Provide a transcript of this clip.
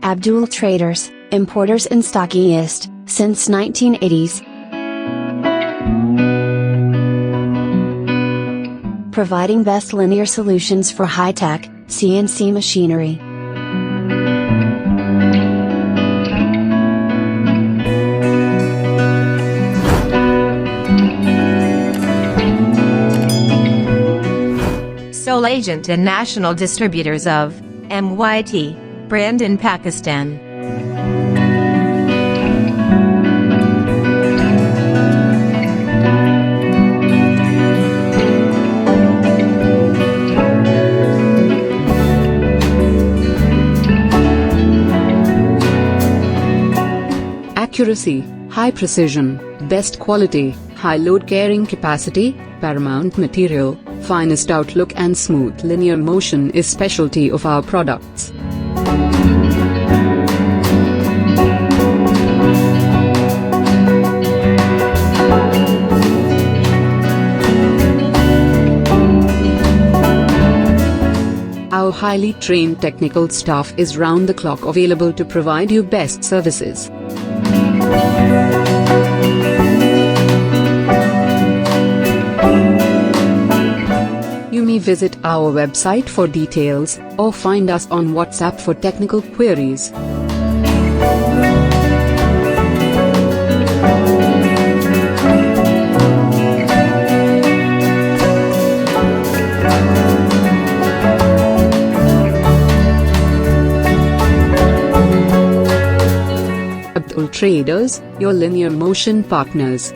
Abdul Traders, importers and stockists, since 1980s. Providing best linear solutions for high-tech, CNC machinery. Sole agent and national distributors of Meiyate brand in Pakistan. Accuracy, high precision, best quality, high load carrying capacity, paramount material, finest outlook and smooth linear motion is specialty of our products. Our highly trained technical staff is round the clock available to provide you best services. You may visit our website for details, or find us on WhatsApp for technical queries. Abdul Traders, your linear motion partners.